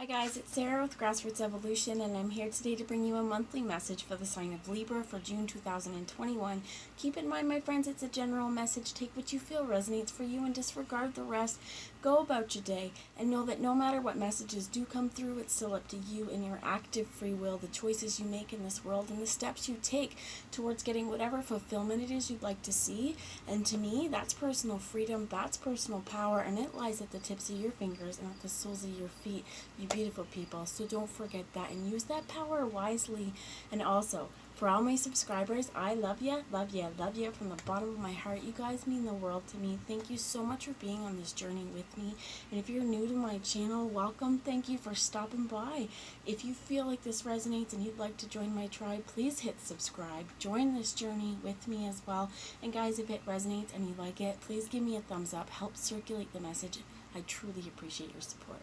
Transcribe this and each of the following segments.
Hi guys, it's Sarah with Grassroots Evolution, and I'm here today to bring you a monthly message for the sign of Libra for June 2021. Keep in mind, my friends, it's a general message. Take what you feel resonates for you and disregard the rest. Go about your day and know that no matter what messages do come through, it's still up to you and your active free will, the choices you make in this world, and the steps you take towards getting whatever fulfillment it is you'd like to see. And to me, that's personal freedom, that's personal power, and it lies at the tips of your fingers and at the soles of your feet, you beautiful people. So don't forget that and use that power wisely. And also, for all my subscribers, I love you, love you, love you from the bottom of my heart. You guys mean the world to me. Thank you so much for being on this journey with me. And if you're new to my channel, welcome. Thank you for stopping by. If you feel like this resonates and you'd like to join my tribe, please hit subscribe. Join this journey with me as well. And guys, if it resonates and you like it, please give me a thumbs up. Help circulate the message. I truly appreciate your support.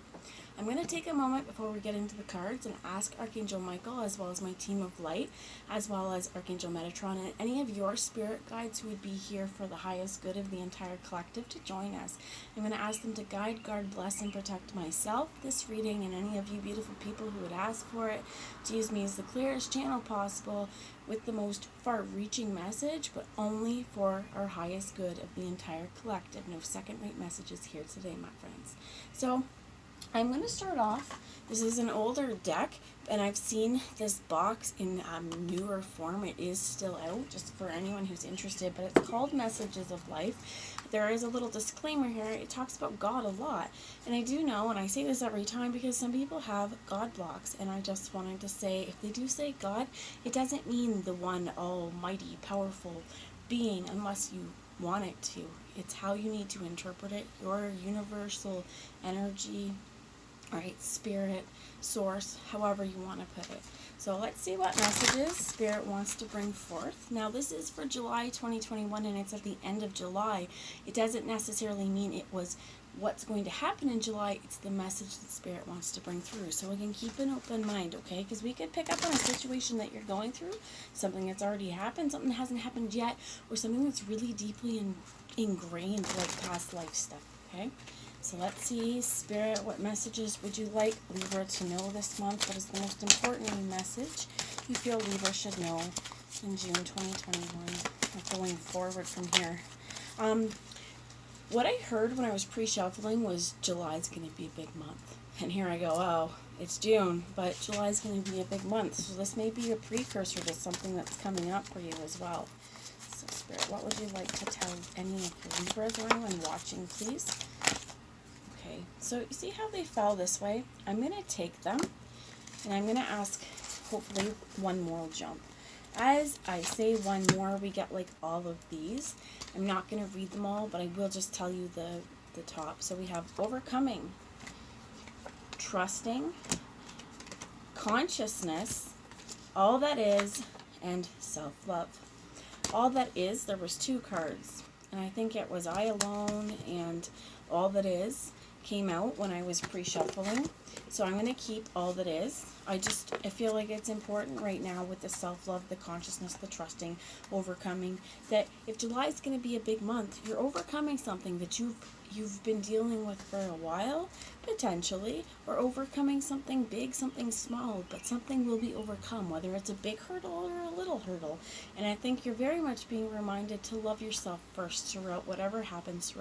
I'm going to take a moment before we get into the cards and ask Archangel Michael, as well as my team of light, as well as Archangel Metatron, and any of your spirit guides who would be here for the highest good of the entire collective to join us. I'm going to ask them to guide, guard, bless, and protect myself, this reading, and any of you beautiful people who would ask for it, to use me as the clearest channel possible with the most far-reaching message, but only for our highest good of the entire collective. No second-rate messages here today, my friends. So I'm going to start off. This is an older deck, and I've seen this box in newer form. It is still out, just for anyone who's interested, but it's called Messages of Life. There is a little disclaimer here. It talks about God a lot, and I do know, and I say this every time because some people have God blocks, and I just wanted to say, if they do say God, it doesn't mean the one almighty, powerful being, unless you want it to. It's how you need to interpret it, your universal energy, right, spirit, source, however you want to put it. So let's see what messages Spirit wants to bring forth. Now this is for July 2021, and it's at the end of July. It doesn't necessarily mean it was what's going to happen in July. It's the message that Spirit wants to bring through. So again, keep an open mind, okay? Because we could pick up on a situation that you're going through, something that's already happened, something that hasn't happened yet, or something that's really deeply ingrained, like past life stuff, okay? So let's see, Spirit, what messages would you like Libra to know this month? What is the most important message you feel Libra should know in June 2021, or going forward from here? What I heard when I was pre-shuffling was July's going to be a big month. And here I go, oh, it's June, but July's going to be a big month. So this may be a precursor to something that's coming up for you as well. So Spirit, what would you like to tell any of the Libras or anyone watching, please? Okay, so you see how they fell this way? I'm going to take them, and I'm going to ask, hopefully, one more will jump. As I say one more, we get like all of these. I'm not going to read them all, but I will just tell you the top. So we have overcoming, trusting, consciousness, all that is, and self-love. All that is, there was two cards, and I think it was I Alone and All That Is came out when I was pre-shuffling. So I'm going to keep All That Is. I feel like it's important right now with the self-love, the consciousness, the trusting, overcoming, that if July is going to be a big month, you're overcoming something that you've been dealing with for a while, potentially, or overcoming something big, something small, but something will be overcome, whether it's a big hurdle or a little hurdle. And I think you're very much being reminded to love yourself first throughout whatever happens,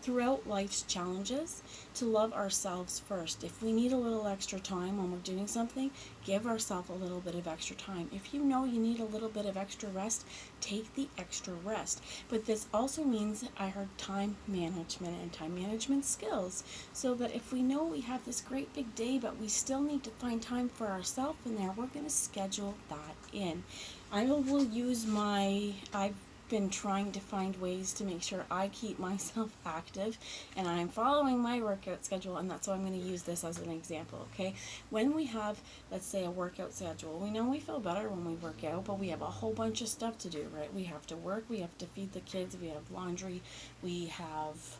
throughout life's challenges, to love ourselves first. If we need a little extra time when we're doing something, give ourselves a little bit of extra time. If you know you need a little bit of extra rest, take the extra rest. But this also means, I heard, time management and time management skills, so that if we know we have this great big day but we still need to find time for ourselves in there, we're going to schedule that in. I will use I've been trying to find ways to make sure I keep myself active, and I'm following my workout schedule, and that's why I'm going to use this as an example, okay? When we have, let's say, a workout schedule, we know we feel better when we work out, but we have a whole bunch of stuff to do, right? We have to work, we have to feed the kids, we have laundry, we have,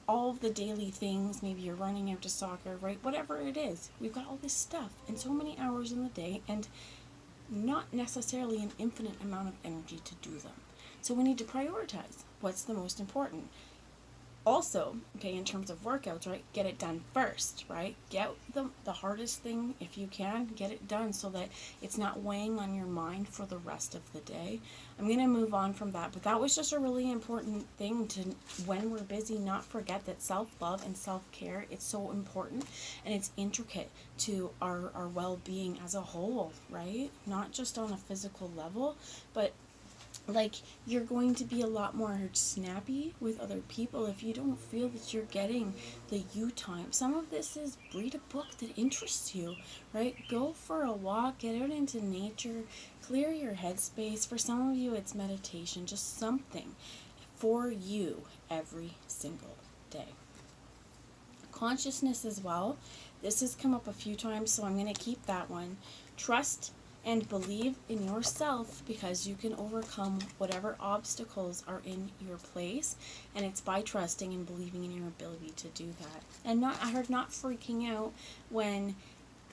all of the daily things. Maybe you're running after soccer, right? Whatever it is, we've got all this stuff and so many hours in the day, and not necessarily an infinite amount of energy to do them. So we need to prioritize what's the most important. Also, okay, in terms of workouts, right, get it done first, right? Get the hardest thing, if you can, get it done so that it's not weighing on your mind for the rest of the day. I'm going to move on from that, but that was just a really important thing to, when we're busy, not forget that self-love and self-care, it's so important, and it's intricate to our well-being as a whole, right? Not just on a physical level, but like, you're going to be a lot more snappy with other people if you don't feel that you're getting the you time. Some of this is read a book that interests you, right? Go for a walk, get out into nature, clear your headspace. For some of you, it's meditation, just something for you every single day. Consciousness as well. This has come up a few times, so I'm going to keep that one. Trust and believe in yourself, because you can overcome whatever obstacles are in your place, and it's by trusting and believing in your ability to do that. And I heard not freaking out when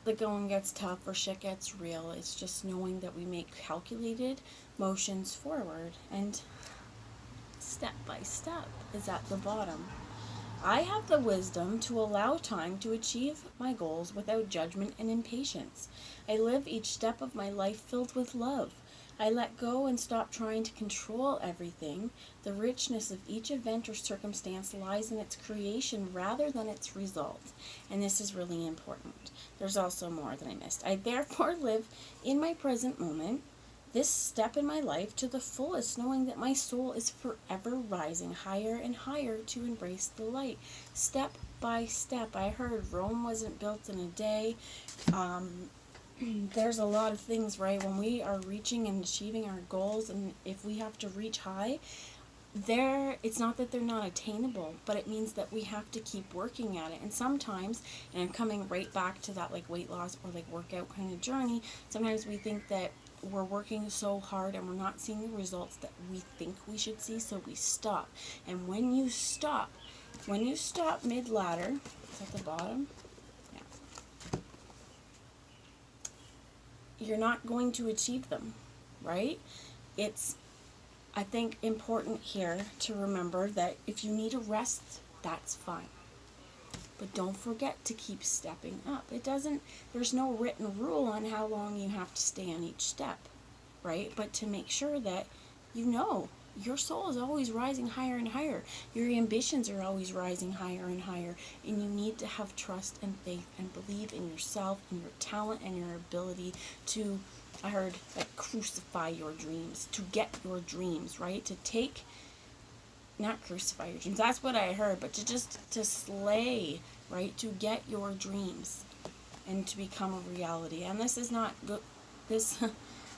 the going gets tough or shit gets real. It's just knowing that we make calculated motions forward, and step by step is at the bottom. I have the wisdom to allow time to achieve my goals without judgment and impatience. I live each step of my life filled with love. I let go and stop trying to control everything. The richness of each event or circumstance lies in its creation rather than its result. And this is really important. There's also more that I missed. I therefore live in my present moment, this step in my life, to the fullest, knowing that my soul is forever rising higher and higher to embrace the light. Step by step. I heard Rome wasn't built in a day. There's a lot of things, right? When we are reaching and achieving our goals, and if we have to reach high, it's not that they're not attainable, but it means that we have to keep working at it. And sometimes, and I'm coming right back to that like weight loss or like workout kind of journey, sometimes we think that we're working so hard and we're not seeing the results that we think we should see, so we stop. And when you stop mid-ladder, it's at the bottom, yeah, you're not going to achieve them, right? It's, I think, important here to remember that if you need a rest, that's fine. But don't forget to keep stepping up. There's no written rule on how long you have to stay on each step, right? But to make sure that you know your soul is always rising higher and higher. Your ambitions are always rising higher and higher. And you need to have trust and faith and believe in yourself and your talent and your ability to, I heard, like, crucify your dreams, to get your dreams, right? To take, not crucify your dreams, that's what I heard, but to slay, right? To get your dreams and to become a reality. And this is not good, this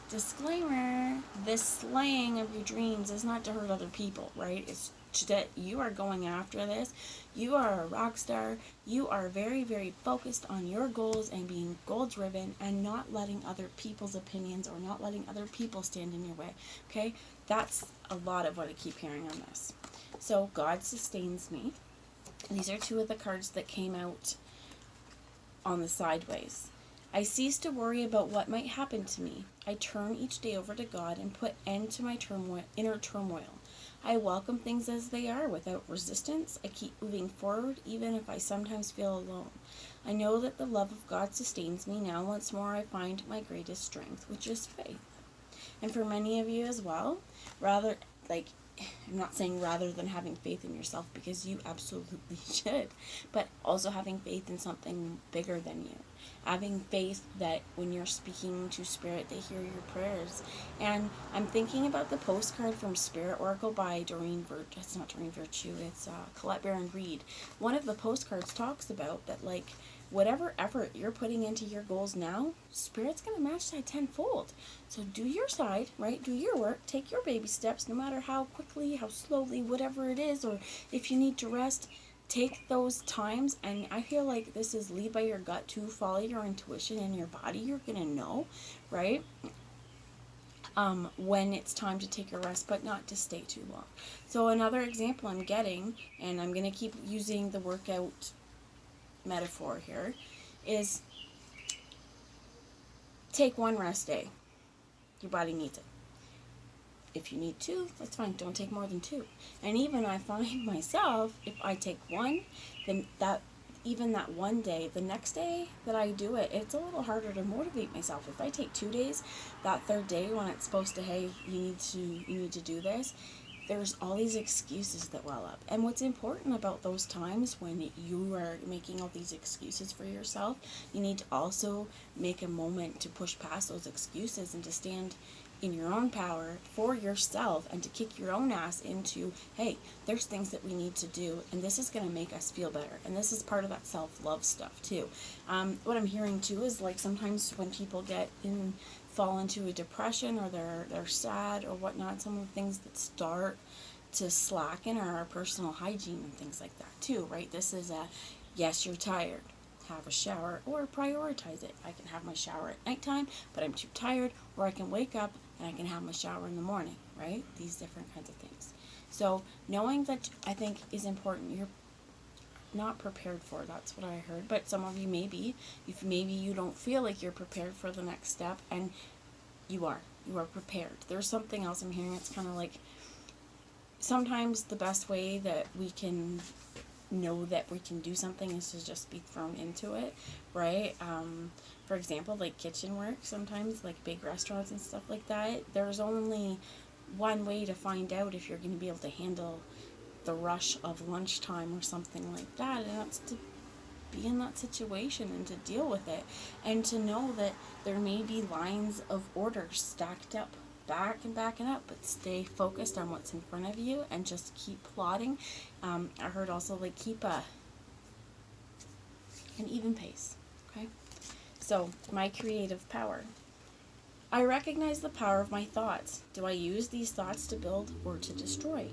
disclaimer, this slaying of your dreams is not to hurt other people, right? It's that you are going after this. You are a rock star. You are very, very focused on your goals and being goal driven and not letting other people's opinions or not letting other people stand in your way. Okay? That's a lot of what I keep hearing on this. So God sustains me. These are two of the cards that came out on the sideways. I cease to worry about what might happen to me. I turn each day over to God and put end to my inner turmoil. I welcome things as they are without resistance. I keep moving forward even if I sometimes feel alone. I know that the love of God sustains me. Now once more I find my greatest strength, which is faith. And for many of you as well, I'm not saying rather than having faith in yourself, because you absolutely should, but also having faith in something bigger than you. Having faith that when you're speaking to Spirit, they hear your prayers. And I'm thinking about the postcard from Spirit Oracle by it's not Doreen Virtue, it's Colette Baron Reed. One of the postcards talks about that, like, whatever effort you're putting into your goals now, Spirit's going to match that tenfold. So do your side, right? Do your work. Take your baby steps, no matter how quickly, how slowly, whatever it is, or if you need to rest, take those times. And I feel like this is lead by your gut too. Follow your intuition and your body. You're going to know, right? When it's time to take a rest, but not to stay too long. So another example I'm getting, and I'm going to keep using the workout metaphor here, is take one rest day. Your body needs it. If you need 2, that's fine. Don't take more than 2. And even I find myself, if I take 1, then even that one day, the next day that I do it, it's a little harder to motivate myself. If I take 2 days, that third day when it's supposed to, hey, you need to do this, there's all these excuses that well up. And what's important about those times when you are making all these excuses for yourself, you need to also make a moment to push past those excuses and to stand in your own power for yourself and to kick your own ass into, hey, there's things that we need to do, and this is going to make us feel better. And this is part of that self-love stuff too. What I'm hearing too is like sometimes when people fall into a depression or they're sad or whatnot, some of the things that start to slacken are our personal hygiene and things like that too, right? This is yes, you're tired, have a shower, or prioritize it. I can have my shower at nighttime, but I'm too tired, or I can wake up and I can have my shower in the morning, right? These different kinds of things. So knowing that, I think, is important. You're not prepared for, that's what I heard, but some of you maybe, if maybe you don't feel like you're prepared for the next step, and you are prepared. There's something else I'm hearing. It's kind of like sometimes the best way that we can know that we can do something is to just be thrown into it, right? For example, like kitchen work, sometimes like big restaurants and stuff like that, there's only one way to find out if you're going to be able to handle the rush of lunchtime or something like that, and that's to be in that situation and to deal with it, and to know that there may be lines of orders stacked up back and backing up, but stay focused on what's in front of you and just keep plodding. I heard also like keep an even pace. Okay, so my creative power. I recognize the power of my thoughts. Do I use these thoughts to build or to destroy?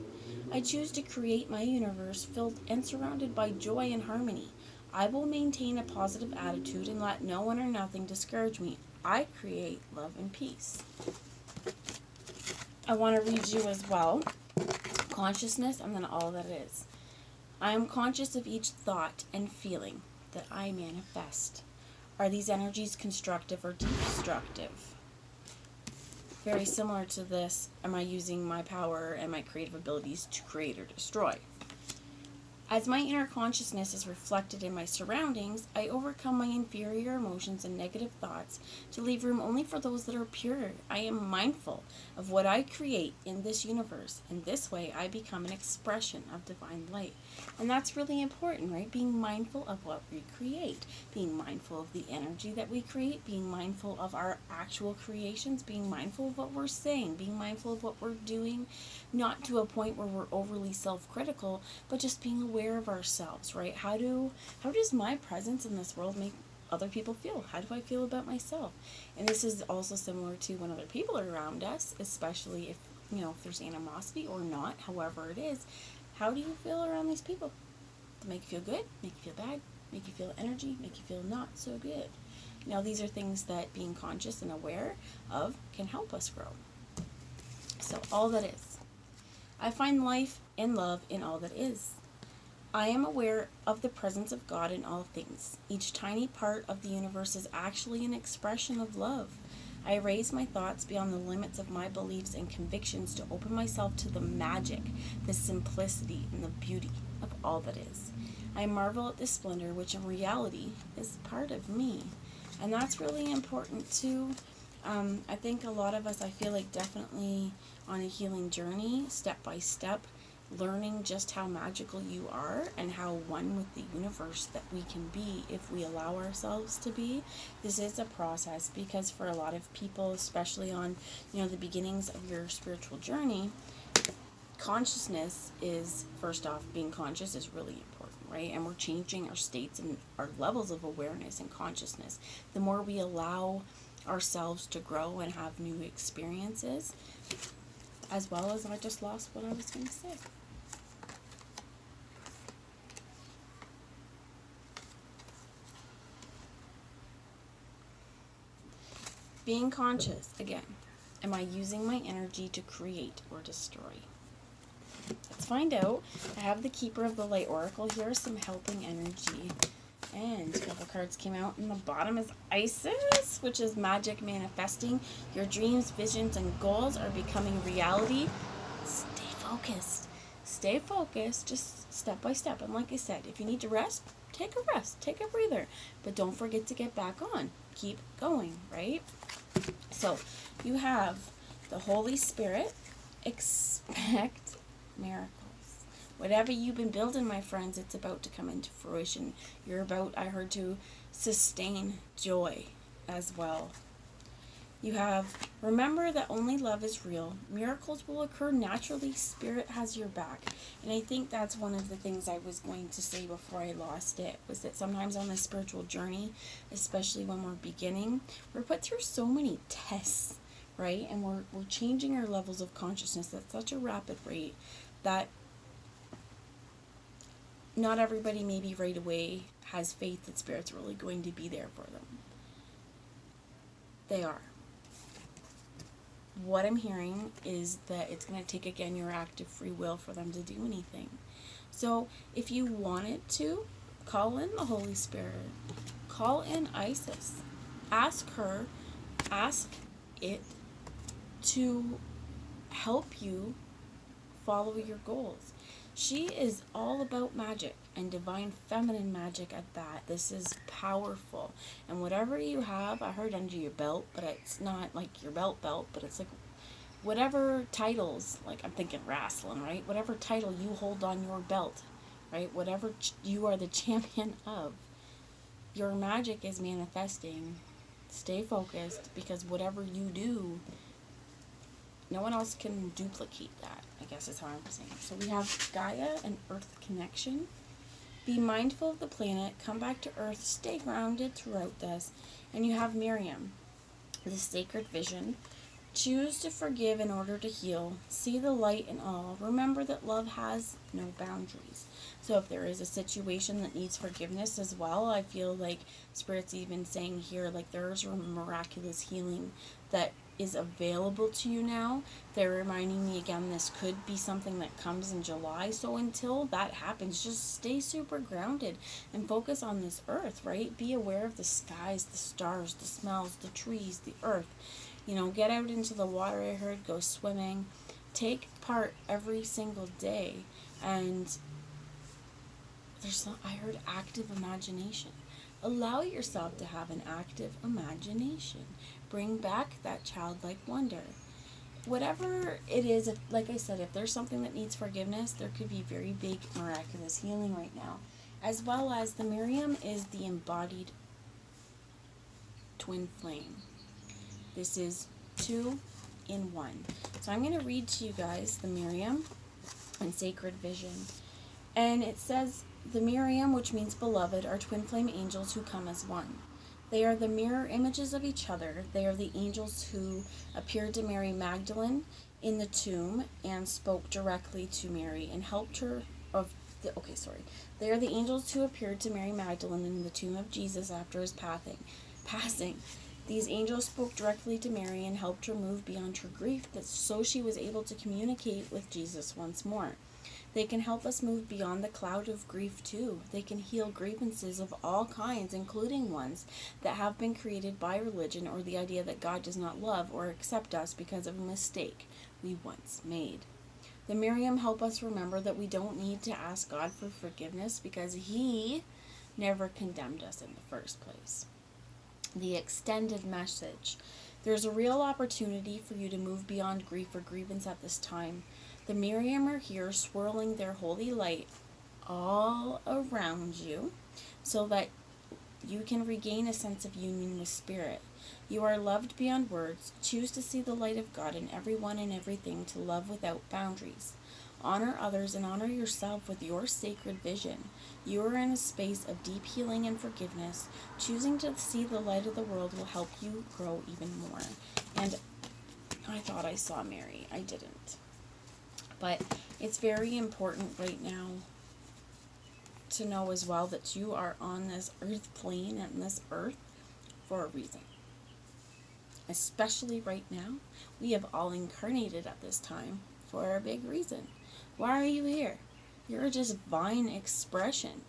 I choose to create my universe filled and surrounded by joy and harmony. I will maintain a positive attitude and let no one or nothing discourage me. I create love and peace. I want to read you as well. Consciousness and then all that it is. I am conscious of each thought and feeling that I manifest. Are these energies constructive or destructive? Very similar to this, am I using my power and my creative abilities to create or destroy? As my inner consciousness is reflected in my surroundings, I overcome my inferior emotions and negative thoughts to leave room only for those that are pure. I am mindful of what I create in this universe, and this way I become an expression of divine light. And that's really important, right? Being mindful of what we create, being mindful of the energy that we create, being mindful of our actual creations, being mindful of what we're saying, being mindful of what we're doing, not to a point where we're overly self-critical, but just being aware of ourselves, right? How does my presence in this world make other people feel? How do I feel about myself? And this is also similar to when other people are around us, especially if there's animosity or not, however it is. How do you feel around these people? To make you feel good, make you feel bad, make you feel energy, make you feel not so good. These are things that being conscious and aware of can help us grow. So all that is. I find life and love in all that is. I am aware of the presence of God in all things. Each tiny part of the universe is actually an expression of love. I raise my thoughts beyond the limits of my beliefs and convictions to open myself to the magic, the simplicity, and the beauty of all that is. I marvel at the splendor which in reality is part of me. And that's really important too. I think a lot of us, I feel like definitely on a healing journey, step by step, learning just how magical you are and how one with the universe that we can be if we allow ourselves to be. This is a process because for a lot of people, especially on the beginnings of your spiritual journey, consciousness is, first off, being conscious is really important, right? And we're changing our states and our levels of awareness and consciousness. The more we allow ourselves to grow and have new experiences, as well as, I just lost what I was going to say. Being conscious, again, am I using my energy to create or destroy? Let's find out. I have the Keeper of the Light Oracle. Here is some helping energy And a couple cards came out, and the bottom is Isis, which is magic manifesting. Your dreams, visions, and goals are becoming reality. Stay focused. Stay focused, just step by step. And like I said, if you need to rest, take a breather. But don't forget to get back on. Keep going, right? So you have the Holy Spirit. Expect miracles. Whatever you've been building, my friends, it's about to come into fruition. You're about, I heard, to sustain joy as well. You have, remember that only love is real. Miracles will occur naturally. Spirit has your back. And I think that's one of the things I was going to say before I lost it, was that sometimes on this spiritual journey, especially when we're beginning, we're put through so many tests, right? And we're changing our levels of consciousness at such a rapid rate that not everybody maybe right away has faith that Spirit's really going to be there for them. They are. What I'm hearing is that it's going to take, again, your active free will for them to do anything. So if you wanted to, call in the Holy Spirit. Call in Isis. Ask her, ask it to help you follow your goals. She is all about magic, and divine feminine magic at that. This is powerful. And whatever you have, I heard under your belt, but it's not like your belt, but it's like whatever titles, like I'm thinking wrestling, right? Whatever title you hold on your belt, right? Whatever you are the champion of, your magic is manifesting. Stay focused, because whatever you do, no one else can duplicate that, I guess is how I'm saying. So we have Gaia and Earth connection. Be mindful of the planet. Come back to Earth. Stay grounded throughout this. And you have Miriam, the sacred vision. Choose to forgive in order to heal. See the light in all. Remember that love has no boundaries. So if there is a situation that needs forgiveness as well, I feel like Spirit's even saying here, like, there's a miraculous healing that is available to you now. They're reminding me again, this could be something that comes in July. So until that happens, just stay super grounded and focus on this earth, right? Be aware of the skies, the stars, the smells, the trees, the earth. You know, get out into the water, I heard, go swimming. Take part every single day. And I heard active imagination. Allow yourself to have an active imagination. Bring back that childlike wonder. Whatever it is, like I said, if there's something that needs forgiveness, there could be very big miraculous healing right now. As well as the Miriam is the embodied twin flame. This is 2 in 1. So I'm going to read to you guys the Miriam and Sacred Vision. And it says, the Miriam, which means beloved, are twin flame angels who come as one. They are the mirror images of each other. They are the angels who appeared to Mary Magdalene in the tomb and spoke directly to Mary and helped her They are the angels who appeared to Mary Magdalene in the tomb of Jesus after his passing. These angels spoke directly to Mary and helped her move beyond her grief, so she was able to communicate with Jesus once more. They can help us move beyond the cloud of grief too. They can heal grievances of all kinds, including ones that have been created by religion or the idea that God does not love or accept us because of a mistake we once made. The Miriam help us remember that we don't need to ask God for forgiveness because He never condemned us in the first place. The extended message. There's a real opportunity for you to move beyond grief or grievance at this time. The Miriam are here swirling their holy light all around you so that you can regain a sense of union with Spirit. You are loved beyond words. Choose to see the light of God in everyone and everything, to love without boundaries. Honor others and honor yourself with your sacred vision. You are in a space of deep healing and forgiveness. Choosing to see the light of the world will help you grow even more. And I thought I saw Mary. I didn't. But it's very important right now to know as well that you are on this earth plane and this earth for a reason. Especially right now, we have all incarnated at this time for a big reason. Why are you here? You're just divine expression.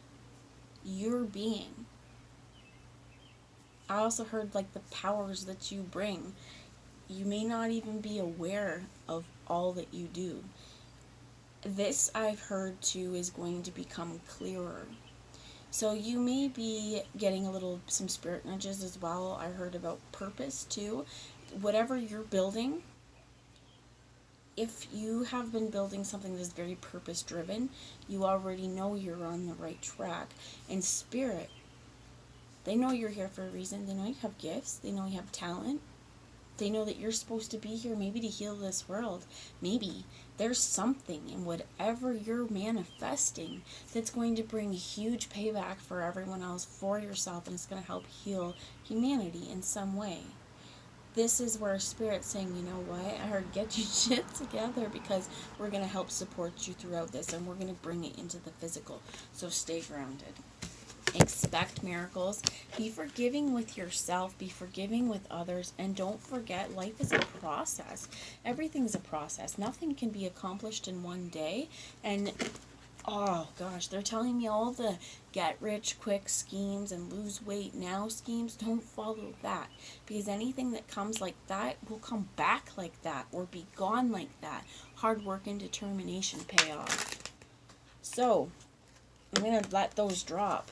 Your being. I also heard like the powers that you bring. You may not even be aware of all that you do. This I've heard too is going to become clearer. So you may be getting some spirit nudges as well. I heard about purpose too. Whatever you're building, if you have been building something that is very purpose driven, you already know you're on the right track. And spirit, they know you're here for a reason. They know you have gifts. They know you have talent. They know that you're supposed to be here maybe to heal this world. Maybe there's something in whatever you're manifesting that's going to bring huge payback for everyone else, for yourself, and it's going to help heal humanity in some way. This is where Spirit's saying, you know what, I heard, get your shit together, because we're going to help support you throughout this, and we're going to bring it into the physical. So stay grounded. Expect miracles. Be forgiving with yourself. Be forgiving with others. And don't forget, life is a process. Everything's a process. Nothing can be accomplished in one day. And, oh gosh, they're telling me all the get rich quick schemes and lose weight now schemes. Don't follow that. Because anything that comes like that will come back like that or be gone like that. Hard work and determination pay off. So, I'm going to let those drop.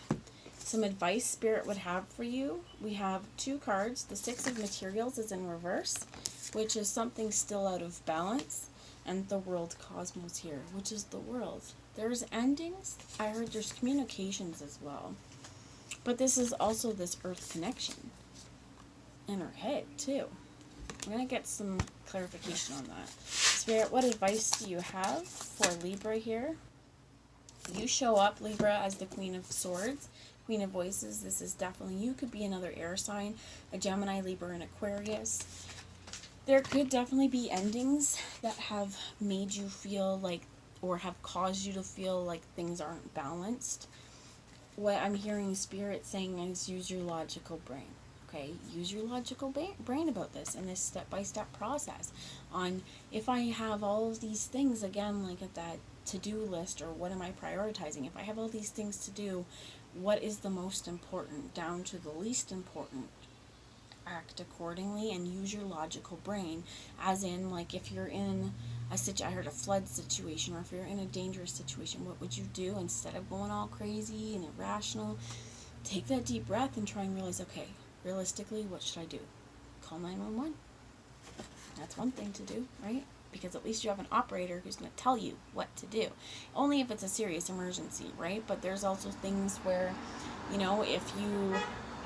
Some advice Spirit would have for you. We have 2 cards. The 6 of Materials is in reverse, which is something still out of balance. And the World Cosmos here, which is the world. There's endings. I heard there's communications as well. But this is also this Earth connection in her head, too. I'm going to get some clarification on that. Spirit, what advice do you have for Libra here? You show up, Libra, as the Queen of Swords. Queen of Voices. This is definitely, you could be another air sign, a Gemini, Libra, and Aquarius. There could definitely be endings that have made you feel like, or have caused you to feel like things aren't balanced. What I'm hearing Spirit saying is use your logical brain. Okay, use your logical brain about this in this step-by-step process on, if I have all of these things, again, like at that to-do list, or what am I prioritizing? If I have all these things to do, what is the most important, down to the least important? Act accordingly and use your logical brain, as in, like, if you're in I heard a flood situation, or if you're in a dangerous situation, what would you do? Instead of going all crazy and irrational, take that deep breath and try and realize, okay, realistically, what should I do? Call 911. That's one thing to do, right? Because at least you have an operator who's going to tell you what to do. Only if it's a serious emergency, right? But there's also things where, you know, if you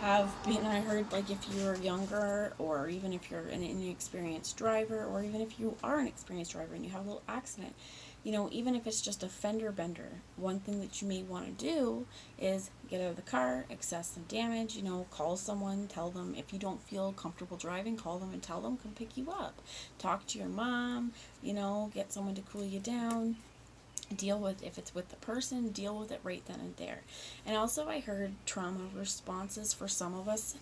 have been, I heard, like, if you're younger, or even if you're an inexperienced driver, or even if you are an experienced driver and you have a little accident, you know, even if it's just a fender bender, one thing that you may want to do is get out of the car, assess some damage, you know, call someone, tell them. If you don't feel comfortable driving, call them and tell them, come pick you up. Talk to your mom, you know, get someone to cool you down. Deal with, if it's with the person, deal with it right then and there. And also I heard trauma responses for some of us.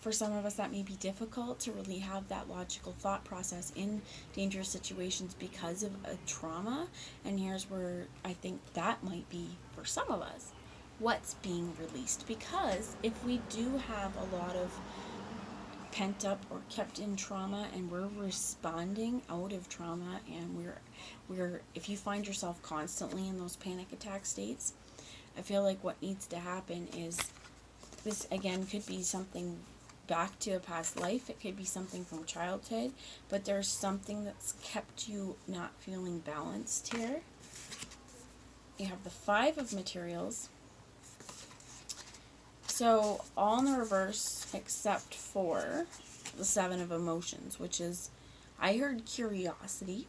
For some of us, that may be difficult to really have that logical thought process in dangerous situations because of a trauma. And here's where I think that might be for some of us, what's being released. Because if we do have a lot of pent up or kept in trauma, and we're responding out of trauma, and we're if you find yourself constantly in those panic attack states, I feel like what needs to happen is, this again could be something back to a past life, it could be something from childhood, but there's something that's kept you not feeling balanced here. You have the 5 of Materials. So, all in the reverse except for the 7 of Emotions, which is, I heard curiosity,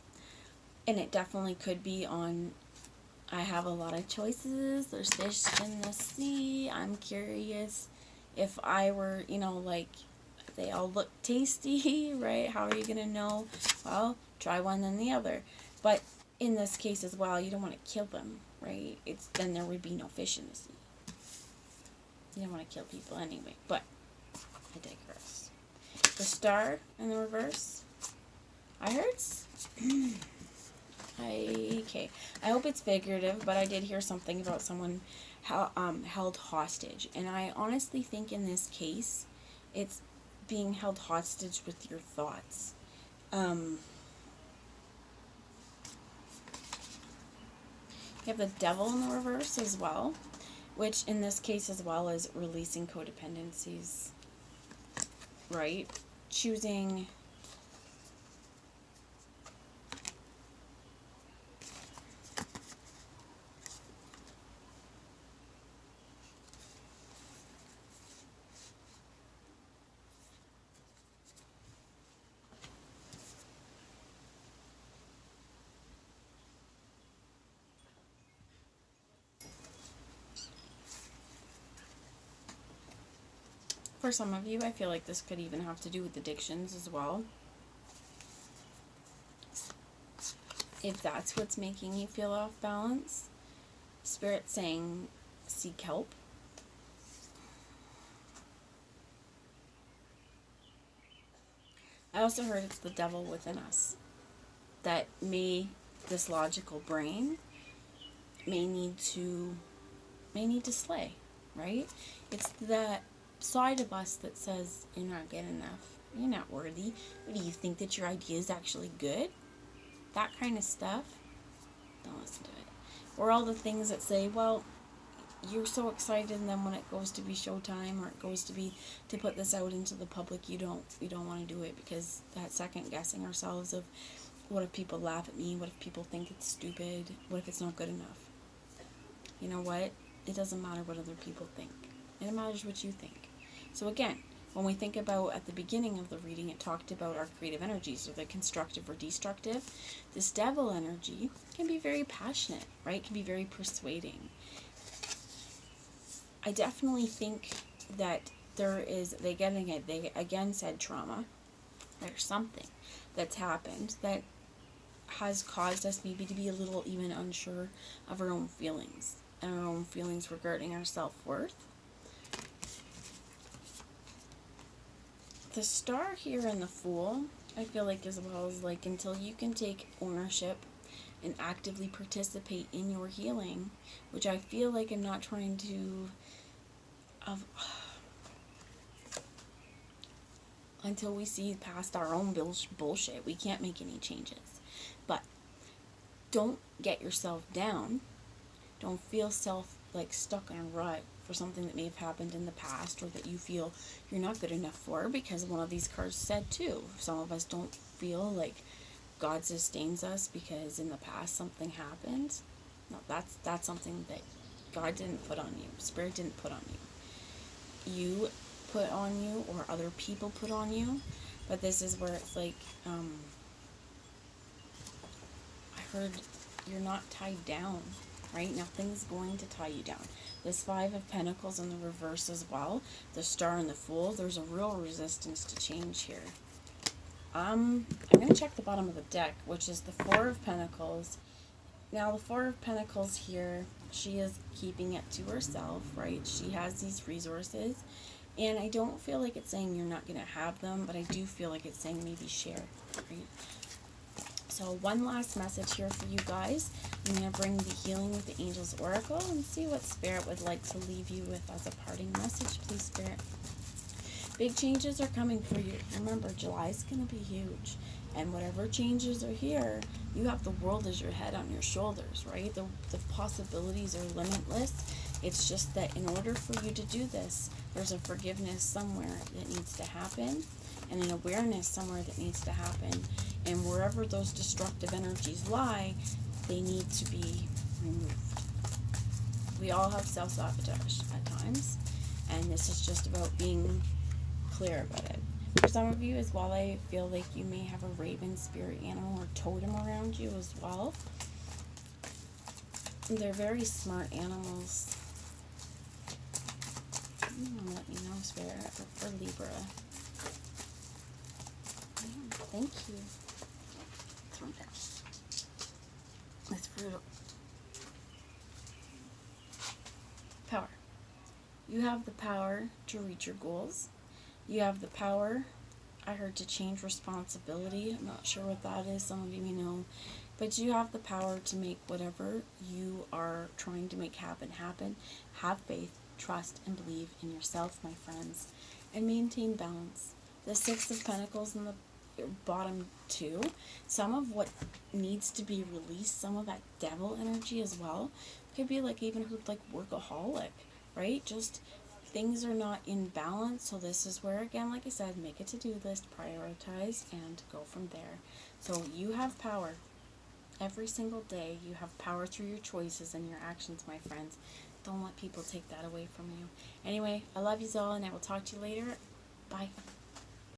and it definitely could be on, I have a lot of choices, there's fish in the sea, I'm curious if I were, you know, like, they all look tasty, right? How are you going to know? Well, try one then the other. But in this case as well, you don't want to kill them, right? Then there would be no fish in the sea. You don't want to kill people anyway, but I digress. The Star in the reverse. I heard... okay. I hope it's figurative, but I did hear something about someone held hostage. And I honestly think in this case, It's being held hostage with your thoughts. You have the devil in the reverse as well, which in this case as well is releasing codependencies, right? Choosing for some of you, I feel like this could even have to do with addictions as well. If that's what's making you feel off balance, Spirit saying seek help. I also heard it's the devil within us that this logical brain may need to slay, right? It's that side of us that says you're not good enough, you're not worthy. What, do you think that your idea is actually good? That kind of stuff. Don't listen to it. Or all the things that say, well, you're so excited, and then when it goes to be showtime, or it goes to be to put this out into the public, you don't want to do it, because that second guessing ourselves of, what if people laugh at me? What if people think it's stupid? What if it's not good enough? You know what? It doesn't matter what other people think. It matters what you think. So again, when we think about at the beginning of the reading, it talked about our creative energies, or the constructive or destructive. This devil energy can be very passionate, right? It can be very persuading. I definitely think that they again said trauma. There's something that's happened that has caused us maybe to be a little even unsure of our own feelings, and our own feelings regarding our self-worth. The star here and the Fool, I feel like, as well, as like, until you can take ownership and actively participate in your healing, which I feel like I'm not trying to until we see past our own bullshit, we can't make any changes. But don't get yourself down. Don't feel stuck in a rut for something that may have happened in the past, or that you feel you're not good enough for, because one of these cards said too, some of us don't feel like God sustains us because in the past something happened. No, that's something that God didn't put on you. Spirit didn't put on you. You put on you, or other people put on you. But this is where it's like, I heard you're not tied down, right? Nothing's going to tie you down. This Five of Pentacles in the reverse as well, the Star and the Fool, there's a real resistance to change here. I'm going to check the bottom of the deck, which is the Four of Pentacles. Now, the Four of Pentacles here, she is keeping it to herself, right? She has these resources, and I don't feel like it's saying you're not going to have them, but I do feel like it's saying maybe share, right? So one last message here for you guys. I'm going to bring the Healing with the Angels Oracle and see what Spirit would like to leave you with as a parting message, please, Spirit. Big changes are coming for you. Remember, July is going to be huge. And whatever changes are here, you have the world as your head on your shoulders, right? The possibilities are limitless. It's just that in order for you to do this, there's a forgiveness somewhere that needs to happen, and an awareness somewhere that needs to happen. And wherever those destructive energies lie, they need to be removed. We all have self-sabotage at times, and this is just about being clear about it. For some of you as well, I feel like you may have a raven spirit animal or totem around you as well. They're very smart animals. Let me know, Spirit, for Libra. Thank you. Throw down. That's brutal. Power. You have the power to reach your goals. You have the power, I heard, to change responsibility. I'm not sure what that is. Some of you may know. But you have the power to make whatever you are trying to make happen. Have faith, trust, and believe in yourself, my friends. and maintain balance. The Six of Pentacles in the bottom two, some of what needs to be released, some of that devil energy as well, could be like even like workaholic, right? Just things are not in balance. So this is where, again, like I said, make a to-do list, prioritize, and go from there. So you have power. Every single day you have power through your choices and your actions, my friends. Don't let people take that away from you. Anyway, I love you all, and I will talk to you later. Bye.